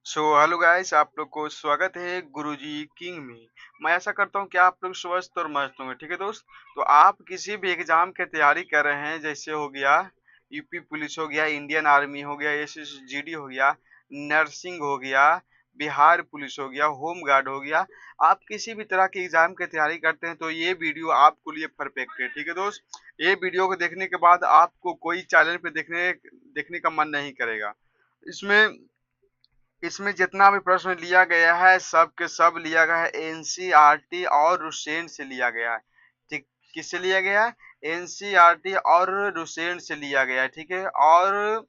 Hello guys, आप लोग को स्वागत है गुरुजी किंग में। मैं आशा करता हूँ कि आप लोग स्वस्थ और मस्त होंगे। ठीक है दोस्त। तो आप किसी भी एग्जाम की तैयारी कर रहे हैं, जैसे हो गया यूपी पुलिस, हो गया इंडियन आर्मी, हो गया एसएसजीडी, हो गया नर्सिंग, हो गया बिहार पुलिस, हो गया होम गार्ड, हो गया। आप किसी भी तरह की एग्जाम की तैयारी करते हैं तो ये वीडियो आपके लिए परफेक्ट है। ठीक है दोस्त। ये वीडियो को देखने के बाद आपको कोई चैनल पे देखने देखने का मन नहीं करेगा। इसमें इसमें जितना भी प्रश्न लिया गया है सब के सब लिया गया है एनसीईआरटी और रुसेन से लिया गया है। ठीक। किससे लिया गया है? एनसीईआरटी और रुसेन से लिया गया है। ठीक है। और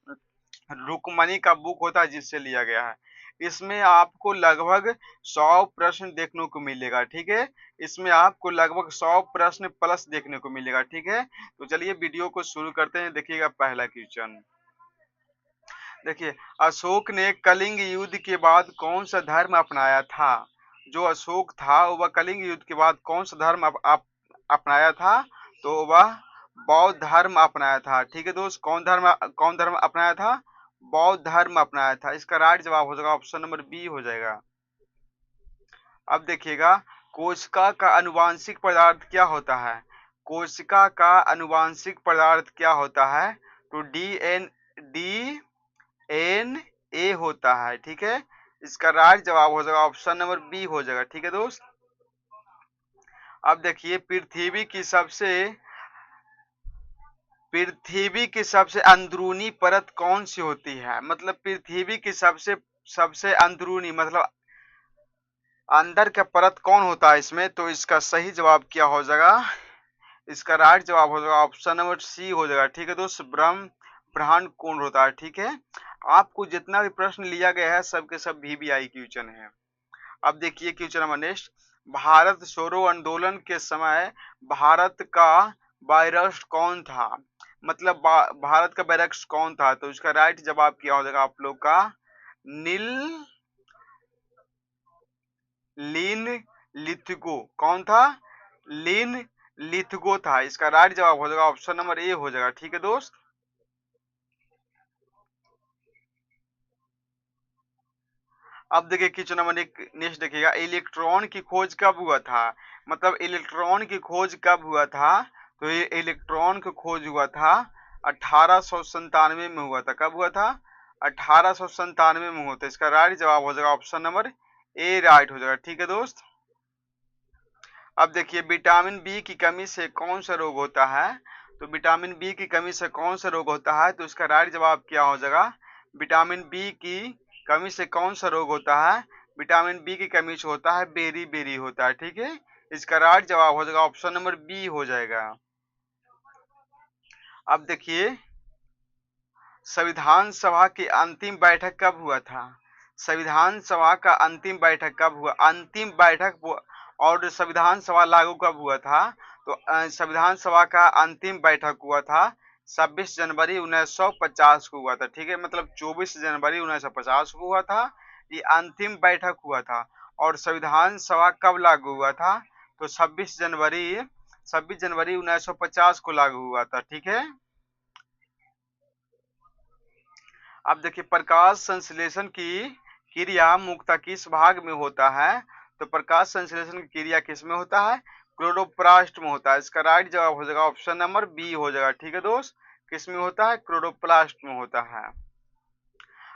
रुकमनी का बुक होता है जिससे लिया गया है। इसमें आपको लगभग 100 प्रश्न देखने को मिलेगा। ठीक है। इसमें आपको लगभग 100 प्रश्न प्लस देखने को मिलेगा। ठीक है। तो चलिए वीडियो को शुरू करते हैं। देखिएगा पहला क्वेश्चन। देखिए, अशोक ने कलिंग युद्ध के बाद कौन सा धर्म अपनाया था? जो अशोक था वह कलिंग युद्ध के बाद कौन सा धर्म अपनाया था? तो वह बौद्ध धर्म अपनाया था। ठीक है दोस्त। कौन धर्म अपनाया था? बौद्ध धर्म अपनाया था। इसका राइट जवाब हो जाएगा ऑप्शन नंबर बी हो जाएगा। अब देखिएगा, कोशिका का अनुवांशिक पदार्थ क्या होता है? कोशिका का अनुवांशिक पदार्थ क्या होता है? तो डी एन ए होता है। ठीक है। इसका राइट जवाब हो जाएगा ऑप्शन नंबर बी हो जाएगा। ठीक है दोस्त। अब देखिए, पृथ्वी की सबसे अंदरूनी परत कौन सी होती है? मतलब पृथ्वी की सबसे सबसे अंदरूनी मतलब अंदर का परत कौन होता है इसमें? तो इसका सही जवाब क्या हो जाएगा? इसका राइट जवाब हो जाएगा ऑप्शन नंबर सी हो जाएगा। ठीक है दोस्त। ब्रह्मांड कौन होता है? ठीक है। आपको जितना भी प्रश्न लिया गया है सब के सब वीवीआई क्वेश्चन है। अब देखिए क्वेश्चन नंबर नेक्स्ट। भारत छोड़ो आंदोलन के समय भारत का वायरस कौन था? मतलब भारत का बैरक्स कौन था? तो इसका राइट जवाब क्या हो जाएगा आप लोग का? नील लिन लिथगो। कौन था? लिन लिथगो था। इसका राइट जवाब हो जाएगा ऑप्शन नंबर ए हो जाएगा। ठीक है दोस्त। अब देखिए क्वेश्चन नंबर नेक्स्ट देखिएगा, इलेक्ट्रॉन की खोज कब हुआ था? मतलब इलेक्ट्रॉन की खोज कब हुआ था? तो ये इलेक्ट्रॉन की खोज हुआ था 1897 में हुआ था। कब हुआ था? 1897 में हुआ था। इसका राइट जवाब हो जाएगा ऑप्शन नंबर ए राइट हो जाएगा। ठीक है दोस्त। अब देखिए, विटामिन बी की कमी से कौन सा रोग होता है? तो विटामिन बी की कमी से कौन सा रोग होता है? तो इसका राइट जवाब क्या हो जाएगा? विटामिन बी की कमी से कौन सा रोग होता है? विटामिन बी की कमी से होता है बेरी बेरी होता है। ठीक है। इसका राइट जवाब हो जाएगा ऑप्शन नंबर बी हो जाएगा। अब देखिए, संविधान सभा की अंतिम बैठक कब हुआ था? संविधान सभा का अंतिम बैठक कब हुआ? और संविधान सभा लागू कब हुआ था? तो संविधान सभा का अंतिम बैठक हुआ था 26 जनवरी 1950 को हुआ था। ठीक है। मतलब 24 जनवरी 1950 को हुआ था। ये अंतिम बैठक हुआ था। और संविधान सभा कब लागू हुआ था? तो 26 जनवरी 1950 को लागू हुआ था। ठीक है। अब देखिए, प्रकाश संश्लेषण की क्रिया मुख्यतः किस भाग में होता है? तो प्रकाश संश्लेषण की क्रिया किस में होता है? क्लोरोप्लास्ट में होता है। इसका राइट जवाब हो जाएगा ऑप्शन नंबर बी हो जाएगा। ठीक है दोस्त। किस में होता है? क्लोरोप्लास्ट में होता है।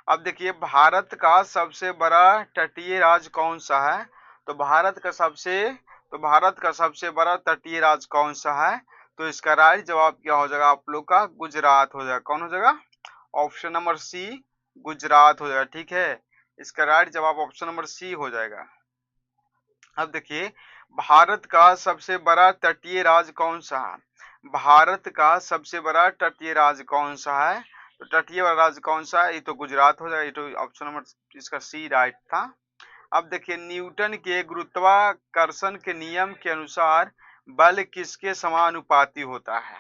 अब देखिए, भारत का सबसे बड़ा तटीय राज्य कौन सा है? तो भारत का सबसे बड़ा तटीय राज्य कौन सा है? तो इसका राइट जवाब क्या हो जाएगा आप लोग का? गुजरात हो जाएगा। कौन हो जाएगा? ऑप्शन नंबर सी गुजरात हो जाएगा। ठीक है। इसका राइट जवाब ऑप्शन नंबर सी हो जाएगा। अब देखिए, भारत का सबसे बड़ा तटीय राज्य कौन सा है? भारत का सबसे बड़ा तटीय राज्य कौन सा है? तो तटीय वाला राज्य कौन सा है? ये तो गुजरात हो जाएगा। ये तो ऑप्शन नंबर इसका सी राइट था। अब देखिए, न्यूटन के गुरुत्वाकर्षण के नियम के अनुसार बल किसके समानुपाती होता है?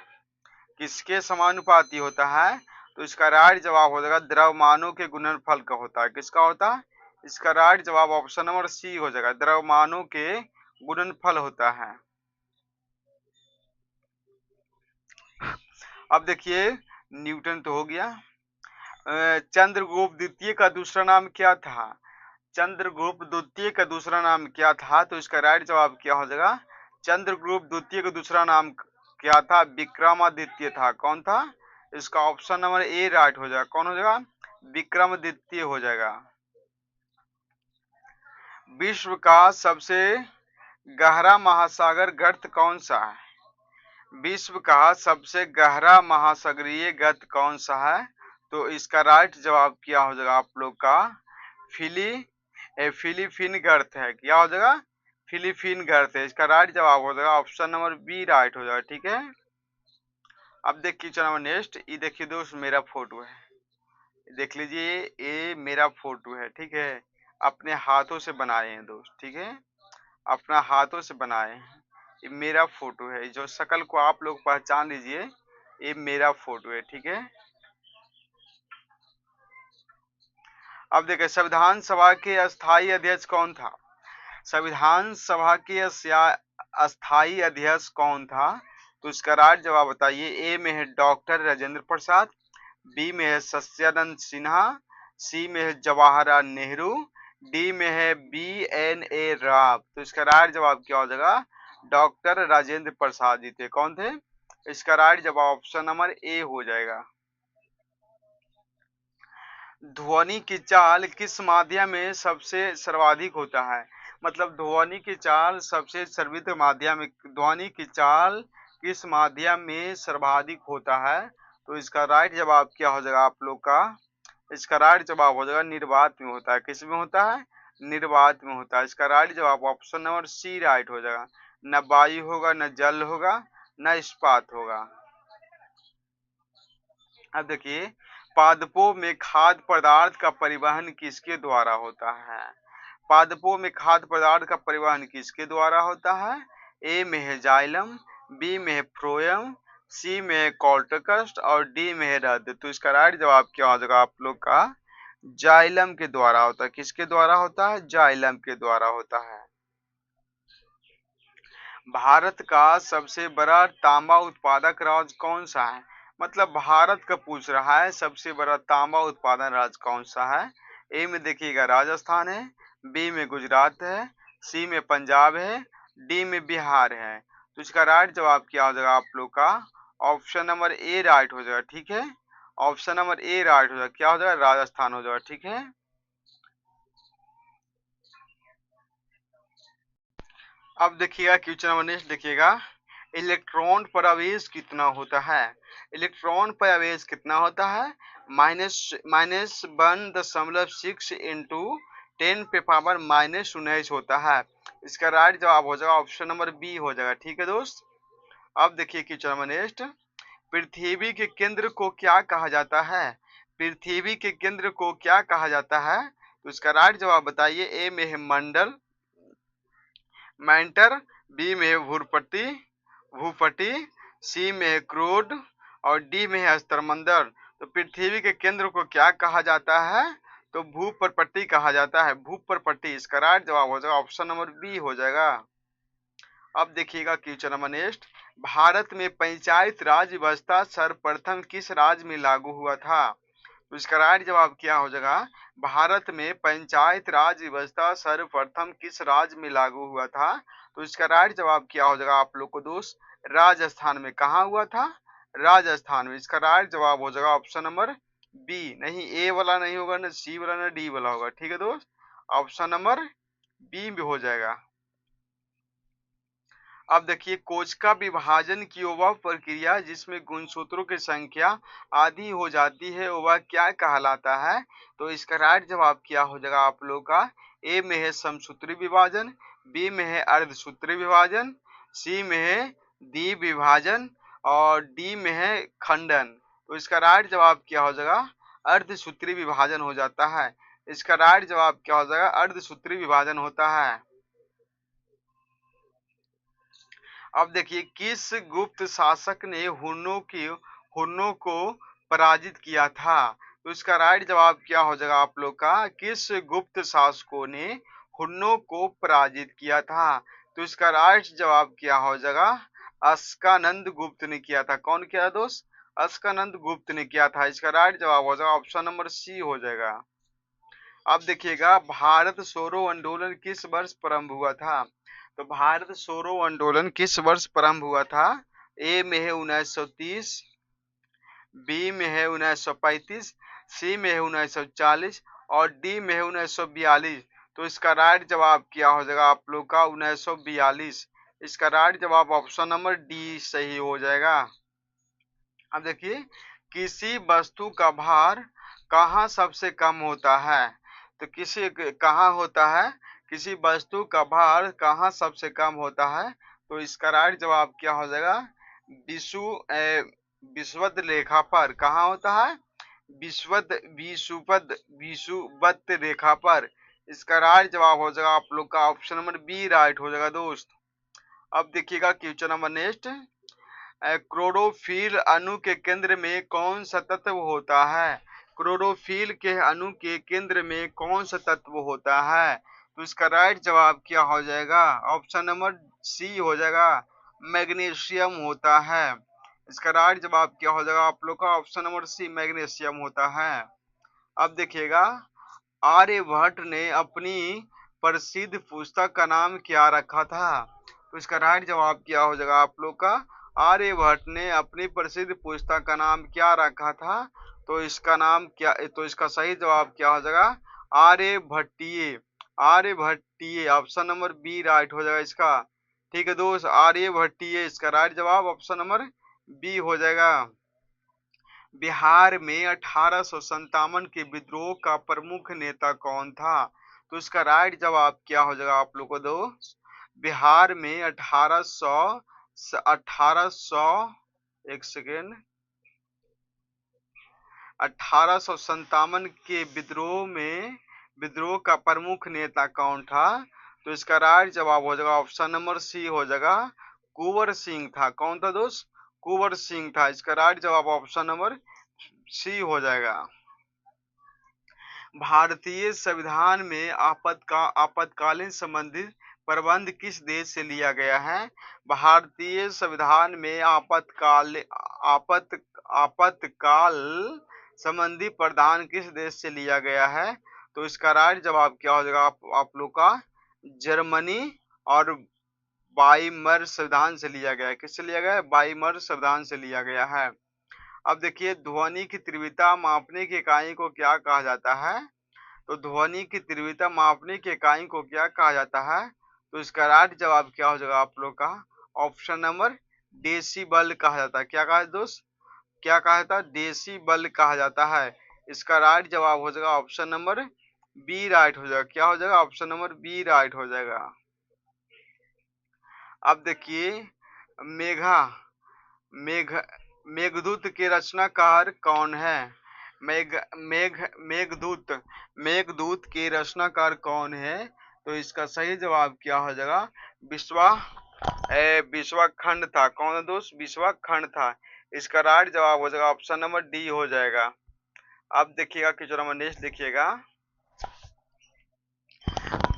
किसके समानुपाती होता है? तो इसका राइट जवाब हो जाएगा द्रव्यमानों के गुणनफल का होता है। किसका होता है? इसका राइट जवाब ऑप्शन नंबर सी हो जाएगा। द्रव्यमानों के गुणनफल होता है। अब देखिए, न्यूटन तो हो गया। चंद्रगुप्त द्वितीय का दूसरा नाम क्या था? चंद्रगुप्त द्वितीय का दूसरा नाम क्या था? तो इसका राइट जवाब क्या हो जाएगा? चंद्रगुप्त द्वितीय का दूसरा नाम क्या था? विक्रमादित्य था। कौन था? इसका ऑप्शन नंबर ए राइट हो जाएगा। कौन हो जाएगा? विक्रमादित्य हो जाएगा। विश्व का सबसे गहरा महासागर गर्त कौन सा है? विश्व का सबसे गहरा महासागरीय गर्त कौन सा है? तो इसका राइट जवाब क्या हो जाएगा आप लोग का? फिली फिलीपीन गर्त है। क्या हो जाएगा? फिलीपीन गर्त है। इसका राइट जवाब हो जाएगा ऑप्शन नंबर बी राइट हो जाएगा। ठीक है। अब देखिए चलो नेक्स्ट, ये देखिए दोस्त मेरा फोटो है। देख लीजिए ये मेरा फोटो है। ठीक है। अपने हाथों से बनाए हैं दोस्त। ठीक है। अपना हाथों से बनाए हैं। ये मेरा फोटो है। जो शक्ल को आप लोग पहचान लीजिए, ये मेरा फोटो है। ठीक है। अब देखिए संविधान सभा के अस्थायी अध्यक्ष कौन था? संविधान सभा के अस्थायी अध्यक्ष कौन था? तो इसका राइट जवाब बताइए। ए में है डॉक्टर राजेंद्र प्रसाद, बी में है सत्यानंद सिन्हा, सी में है जवाहरलाल नेहरू, डी में है BNA राव। तो इसका राइट जवाब क्या हो जाएगा? डॉक्टर राजेंद्र प्रसाद जी थे। कौन थे? इसका राइट जवाब ऑप्शन नंबर ए हो जाएगा। ध्वनि की चाल किस माध्यम में सबसे सर्वाधिक होता है? मतलब ध्वनि की चाल सबसे सर्वित माध्यम, ध्वनि की चाल किस माध्यम में सर्वाधिक होता है? तो इसका राइट जवाब क्या हो जाएगा आप लोग का? इसका राइट जवाब हो जाएगा निर्वात में होता है। किस में होता है? निर्वात में होता है। इसका राइट जवाब ऑप्शन नंबर सी राइट हो जाएगा। न वायु होगा, न जल होगा, न इस्पात होगा। अब देखिए पादपों में खाद्य पदार्थ का परिवहन किसके द्वारा होता है? पादपों में खाद्य पदार्थ का परिवहन किसके द्वारा होता है? ए में है जाइलम, बी में है फ्लोएम, सी में है कॉर्टिकस और डी में है रद्द। तो इसका राइट जवाब क्या हो जाएगा आप लोग का? जाइलम के द्वारा होता है। किसके द्वारा होता है? जाइलम के द्वारा होता है। भारत का सबसे बड़ा तांबा उत्पादक राज्य कौन सा है? मतलब भारत का पूछ रहा है सबसे बड़ा तांबा उत्पादन राज्य कौन सा है? ए में देखिएगा राजस्थान है, बी में गुजरात है, सी में पंजाब है, डी में बिहार है। तो इसका राइट जवाब क्या हो जाएगा आप लोग का? ऑप्शन नंबर ए राइट हो जाएगा। ठीक है। ऑप्शन नंबर ए राइट हो जाएगा। क्या हो जाएगा? राजस्थान हो जाएगा। ठीक है। अब देखिएगा क्वेश्चन नंबर नेक्स्ट देखिएगा, इलेक्ट्रॉन पर आवेश कितना होता है? इलेक्ट्रॉन पर आवेश कितना होता है? माइनस माइनस 1.6 इंटू 10⁻⁻19 होता है। इसका राइट जवाब हो जाएगा ऑप्शन नंबर बी हो जाएगा। ठीक है दोस्त। अब देखिए क्वेश्चन नंबर नेक्स्ट, पृथ्वी के केंद्र को क्या कहा जाता है? पृथ्वी के केंद्र को क्या कहा जाता है? तो इसका राइट जवाब बताइए। ए में है मंडल मेंटर, बी में है भूपट्टी भूपट्टी, सी में है क्रोड और डी में है अस्त्रमंडल। तो पृथ्वी के केंद्र को क्या कहा जाता है? तो भूपटपट्टी कहा जाता है। भूपटपट्टी। इसका राइट जवाब हो जाएगा ऑप्शन नंबर बी हो जाएगा। अब देखिएगा क्वेश्चन नंबर नेक्स्ट, भारत में पंचायत राज व्यवस्था सर्वप्रथम किस राज्य में लागू हुआ था? तो इसका राइट जवाब क्या हो जाएगा? भारत में पंचायत राज व्यवस्था सर्वप्रथम किस राज्य में लागू हुआ था? तो इसका राइट जवाब क्या हो जाएगा आप लोग को दोस्त? राजस्थान में। कहाँ हुआ था? राजस्थान में। इसका राइट जवाब हो जाएगा ऑप्शन नंबर बी। नहीं ए वाला नहीं होगा, ना सी वाला, ना डी वाला होगा। ठीक है दोस्त। ऑप्शन नंबर बी में हो जाएगा। अब देखिए कोशिका विभाजन की वह प्रक्रिया जिसमें गुणसूत्रों की संख्या आधी हो जाती है वह क्या कहलाता है? तो इसका राइट जवाब क्या हो जाएगा आप लोगों का? ए में है समसूत्री विभाजन, बी में है अर्धसूत्री विभाजन, सी में है द्वि विभाजन और डी में है खंडन। तो इसका राइट जवाब क्या हो जाएगा? अर्धसूत्री विभाजन हो जाता है। इसका राइट जवाब क्या हो जाएगा? अर्धसूत्री विभाजन होता है। अब देखिए किस गुप्त शासक ने हुन्नों को पराजित किया था? तो इसका राइट जवाब क्या हो जाएगा आप लोग का? किस गुप्त शासकों ने हुन्नों को पराजित किया था? तो इसका राइट जवाब क्या हो जाएगा? अस्कानंद गुप्त ने किया था। कौन किया दोस्त? अस्कानंद गुप्त ने किया था। इसका राइट जवाब हो जाएगा ऑप्शन नंबर सी हो जाएगा। अब देखिएगा, भारत छोड़ो आंदोलन किस वर्ष प्रारंभ हुआ था? तो भारत छोड़ो आंदोलन किस वर्ष प्रारंभ हुआ था? ए में है 1930, बी में है 1935, सी में है 1940 और डी में है 1942। तो इसका राइट जवाब क्या हो जाएगा आप लोग का? 1942। इसका राइट जवाब ऑप्शन नंबर डी सही हो जाएगा। अब देखिए, किसी वस्तु का भार कहाँ सबसे कम होता है? तो किसी कहाँ होता है? किसी वस्तु का भार कहाँ सबसे कम होता है? तो इसका राइट जवाब क्या हो जाएगा? विषुवत रेखा पर। कहाँ होता है? विषुवत रेखा पर। इसका राइट जवाब हो जाएगा आप लोग का ऑप्शन नंबर बी राइट हो जाएगा दोस्त। अब देखिएगा क्वेश्चन नंबर नेक्स्ट। क्लोरोफिल अणु के केंद्र में कौन सा तत्व होता है? क्लोरोफिल के अणु के केंद्र में कौन सा तत्व होता है? तो इसका राइट जवाब क्या हो जाएगा? ऑप्शन नंबर सी हो जाएगा, मैग्नीशियम होता है। इसका राइट जवाब क्या हो जाएगा आप लोग का? ऑप्शन नंबर सी, मैग्नीशियम होता है। अब देखिएगा, आर्यभट्ट ने अपनी प्रसिद्ध पुस्तक का नाम क्या रखा था? तो इसका राइट जवाब क्या हो जाएगा आप लोग का? आर्यभट्ट ने अपनी प्रसिद्ध पुस्तक का नाम क्या रखा था? तो इसका नाम क्या, तो इसका सही जवाब क्या हो जाएगा? Aryabhatiya. Aryabhatiya, option number B right हो जाएगा इसका। ठीक है दोस्त, आर्यभट्टीय इसका राइट जवाब ऑप्शन नंबर बी हो जाएगा। बिहार में 1857 के विद्रोह का प्रमुख नेता कौन था? तो इसका राइट जवाब क्या हो जाएगा आप लोग को दो? बिहार में 1800 एक सेकेंड, 1857 के विद्रोह का प्रमुख नेता कौन था? तो इसका राइट जवाब हो जाएगा ऑप्शन नंबर सी हो जाएगा, कुंवर सिंह था। कौन था दोस्त? कुंवर सिंह था। इसका राइट जवाब ऑप्शन नंबर सी हो जाएगा। भारतीय संविधान में आपातकालीन संबंधित प्रबंध किस देश से लिया गया है? भारतीय संविधान में आपातकाल संबंधी प्रावधान किस देश से लिया गया है? तो इसका राइट जवाब क्या हो जाएगा आप लोग का? जर्मनी और वाइमर संविधान से लिया गया है। किससे लिया गया है? वाइमर संविधान से लिया गया है। अब देखिए, ध्वनि की तीव्रता मापने की इकाई को क्या कहा जाता है? तो ध्वनि की तीव्रता मापने की इकाई को क्या कहा जाता है? तो इसका राइट जवाब क्या हो जाएगा आप लोग का? ऑप्शन नंबर डेसिबल कहा जाता है। क्या कहा है दोस्त? क्या कहा जाता है? डेसिबल कहा जाता है। इसका राइट जवाब हो जाएगा ऑप्शन नंबर बी राइट हो जाएगा। क्या हो जाएगा? ऑप्शन नंबर बी राइट हो जाएगा। अब देखिए, मेघा मेघ मेघदूत के रचनाकार कौन है? मेघदूत के रचनाकार कौन है? तो इसका सही जवाब क्या हो जाएगा? विश्वाखंड था। कौन है दोस्त? विश्वाखंड था। इसका राइट जवाब हो जाएगा ऑप्शन नंबर डी हो जाएगा। अब देखिएगा क्वेश्चन नंबर नेक्स्ट देखिएगा।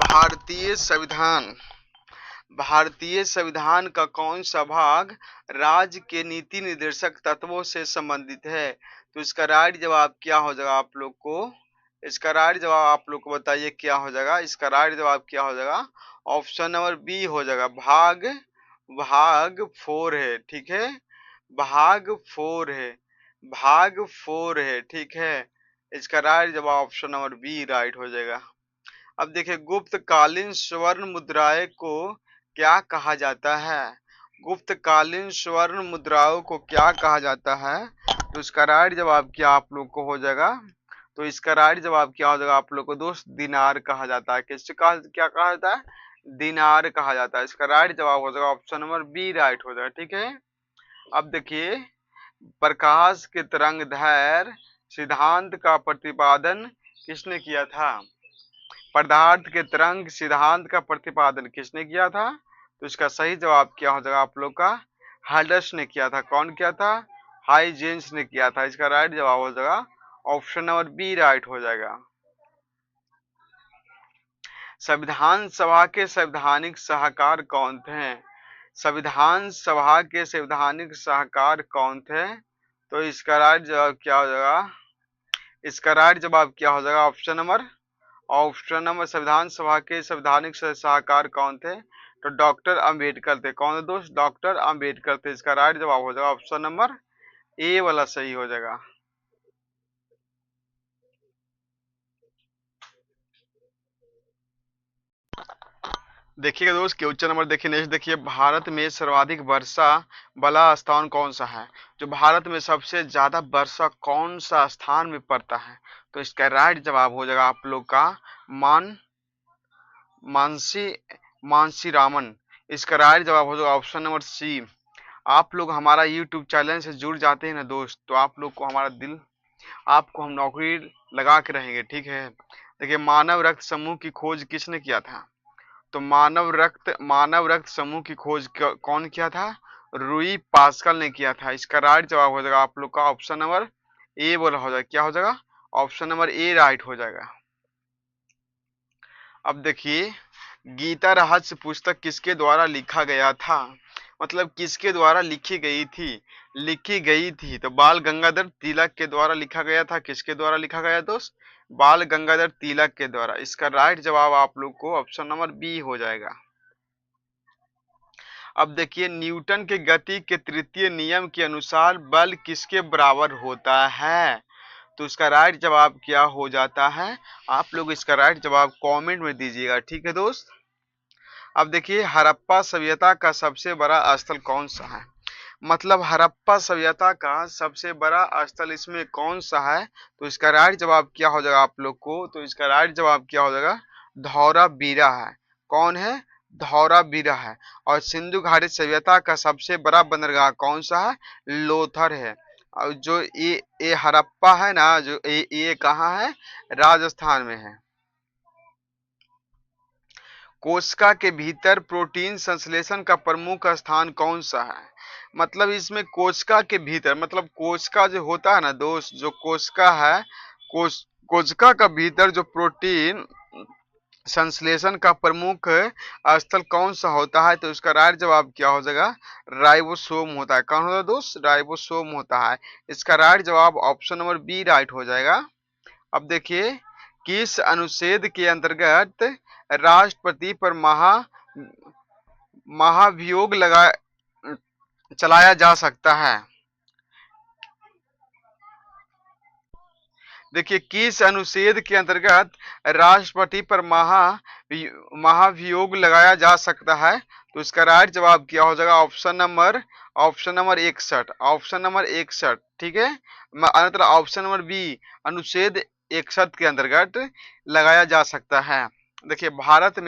भारतीय संविधान भारतीय संविधान का कौन सा भाग राज्य के नीति निर्देशक तत्वों से संबंधित है? तो इसका राइट जवाब क्या हो जाएगा आप लोग को? इसका राइट जवाब आप लोग को बताइए क्या हो जाएगा? इसका राइट जवाब क्या हो जाएगा? ऑप्शन नंबर बी हो जाएगा, भाग 4 है। ठीक है, भाग 4 है। ठीक है, इसका राइट जवाब ऑप्शन नंबर बी राइट हो जाएगा। अब देखिए, गुप्तकालीन स्वर्ण मुद्राएं को क्या कहा जाता है? गुप्तकालीन स्वर्ण मुद्राओं को क्या कहा जाता है? तो इसका राइट जवाब क्या आप लोग को हो जाएगा? तो इसका राइट जवाब क्या हो जाएगा आप लोग को दोस्त? दिनार कहा जाता है। किससे कहा, क्या कहा जाता है? दिनार कहा जाता है। इसका राइट जवाब हो जाएगा ऑप्शन नंबर बी राइट हो जाएगा। ठीक है, अब देखिए, प्रकाश के तरंगदैर्घ्य सिद्धांत का प्रतिपादन किसने किया था? पदार्थ के तरंग सिद्धांत का प्रतिपादन किसने किया था? तो इसका सही जवाब क्या हो जाएगा आप लोग का? हाइडस ने किया था। कौन किया था? हाइजेंस ने किया था। इसका राइट जवाब हो जाएगा ऑप्शन नंबर बी राइट हो जाएगा। संविधान सभा के संवैधानिक सलाहकार कौन थे? संविधान सभा के संवैधानिक सलाहकार कौन थे? तो इसका राइट जवाब क्या हो जाएगा? इसका राइट जवाब क्या हो जाएगा? ऑप्शन नंबर ऑप्शन नंबर संविधान सभा के संवैधानिक सलाहकार कौन थे? तो डॉक्टर अंबेडकर थे। कौन थे दोस्त? डॉक्टर अंबेडकर थे। इसका राइट जवाब हो जाएगा ऑप्शन नंबर ए वाला सही हो जाएगा। देखिएगा दोस्त, क्वेश्चन नंबर देखिए नेक्स्ट देखिए, भारत में सर्वाधिक वर्षा वाला स्थान कौन सा है? जो भारत में सबसे ज्यादा वर्षा कौन सा स्थान में पड़ता है? तो इसका राइट जवाब हो जाएगा आप लोग का मान मानसी मानसीरामन। इसका राइट जवाब हो जाएगा ऑप्शन नंबर सी। आप लोग हमारा यूट्यूब चैनल से जुड़ जाते हैं ना दोस्त, तो आप लोग को हमारा दिल, आपको हम नौकरी लगा के रहेंगे, ठीक है। देखिए, मानव रक्त समूह की खोज किसने किया था? तो मानव रक्त समूह की खोज कौन किया था? रूई पास्कल ने किया था। इसका राइट जवाब हो जाएगा आप लोग का ऑप्शन नंबर ए बोला हो जाएगा। क्या हो जाएगा? ऑप्शन नंबर ए राइट हो जाएगा। अब देखिए, गीता रहस्य पुस्तक किसके द्वारा लिखा गया था? मतलब किसके द्वारा लिखी गई थी तो बाल गंगाधर तिलक के द्वारा लिखा गया था। किसके द्वारा लिखा गया दोस्त? बाल गंगाधर तिलक के द्वारा। इसका राइट जवाब आप लोग को ऑप्शन नंबर बी हो जाएगा। अब देखिए, न्यूटन के गति के तृतीय नियम के अनुसार बल किसके बराबर होता है? तो इसका राइट जवाब क्या हो जाता है? आप लोग इसका राइट जवाब कमेंट में दीजिएगा, ठीक है दोस्त। अब देखिए, हड़प्पा सभ्यता का सबसे बड़ा स्थल कौन सा है? मतलब हड़प्पा सभ्यता का सबसे बड़ा स्थल इसमें कौन सा है? तो इसका राइट जवाब क्या हो जाएगा आप लोग को? तो इसका राइट जवाब क्या हो जाएगा? धौलावीरा है। कौन है? धौलावीरा है। और सिंधु घाटी सभ्यता का सबसे बड़ा बंदरगाह कौन सा है? लोथर है। और जो ये हड़प्पा है ना, जो ये कहाँ है? राजस्थान में है। कोशिका के भीतर प्रोटीन संश्लेषण का प्रमुख स्थान कौन सा है? मतलब इसमें कोशिका के भीतर, मतलब कोशिका जो होता है ना दोस्त, जो कोशिका है, कोशिका का भीतर जो प्रोटीन संश्लेषण का प्रमुख स्थल कौन सा होता है? तो इसका राइट जवाब क्या हो जाएगा? राइबोसोम होता है। कौन होता है दोस्त? राइबोसोम होता है। इसका राइट जवाब ऑप्शन नंबर बी राइट हो जाएगा। अब देखिए, किस अनुच्छेद के अंतर्गत राष्ट्रपति पर महाभियोग चलाया जा सकता है? देखिए, किस अनुच्छेद के अंतर्गत राष्ट्रपति पर महाभियोग लगाया जा सकता है? तो इसका राइट जवाब क्या हो जाएगा? Option number 61। ऑप्शन नंबर 61, ठीक है। ऑप्शन नंबर बी, अनुच्छेद 61 के अंतर्गत लगाया जा सकता है। देखिए, भारत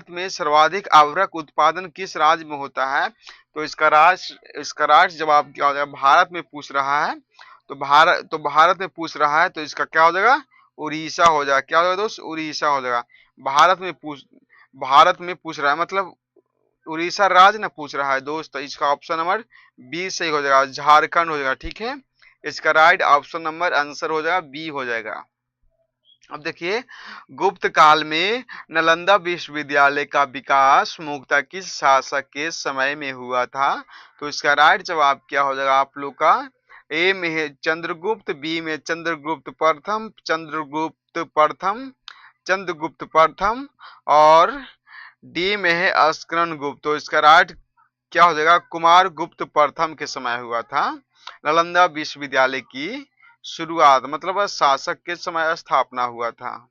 में सर्वाधिक आवरक उत्पादन किस राज्य में होता है? तो इसका राष्ट्र जवाब क्या हो जाएगा? भारत में पूछ रहा है, तो भारत में पूछ रहा है, तो इसका क्या हो जाएगा? उड़ीसा हो जाएगा। क्या हो जाएगा दोस्त? उड़ीसा हो जाएगा। भारत में पूछ रहा है, मतलब उड़ीसा राज्य ना पूछ रहा है दोस्त, तो इसका ऑप्शन नंबर बी सही हो जाएगा, झारखंड हो जाएगा, ठीक है। इसका राइट ऑप्शन नंबर आंसर हो जाएगा बी हो जाएगा। अब देखिए, गुप्त काल में नालंदा विश्वविद्यालय का विकास मुख्यतः किस शासक के समय में हुआ था? तो इसका राइट जवाब क्या हो जाएगा आप लोग का? ए में है चंद्रगुप्त, बी में चंद्रगुप्त प्रथम और डी में है अस्करन गुप्त। तो इसका राइट क्या हो जाएगा? कुमार गुप्त प्रथम के समय हुआ था नालंदा विश्वविद्यालय की शुरुआत, मतलब शासक के समय स्थापना हुआ था।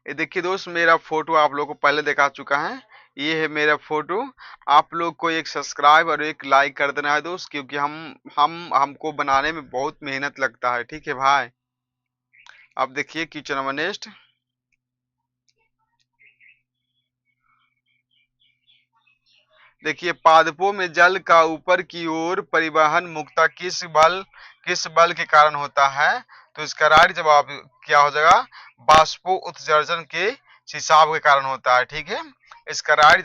ये देखिए दोस्त, मेरा फोटो आप लोग को पहले दिखा चुका है। ये है मेरा फोटो। आप लोग को एक सब्सक्राइब और एक लाइक कर देना है दोस्त, क्योंकि हमको बनाने में बहुत मेहनत लगता है, ठीक है भाई। अब देखिए क्वेश्चन नंबर नेक्स्ट। देखिए, पादपों में जल का ऊपर की ओर परिवहन मुख्यतः किस बल के कारण होता है? तो इसका राइट जवाब क्या हो जाएगा? बाष्पो उत्सर्जन के हिसाब के कारण होता है, ठीक है। इसका राइट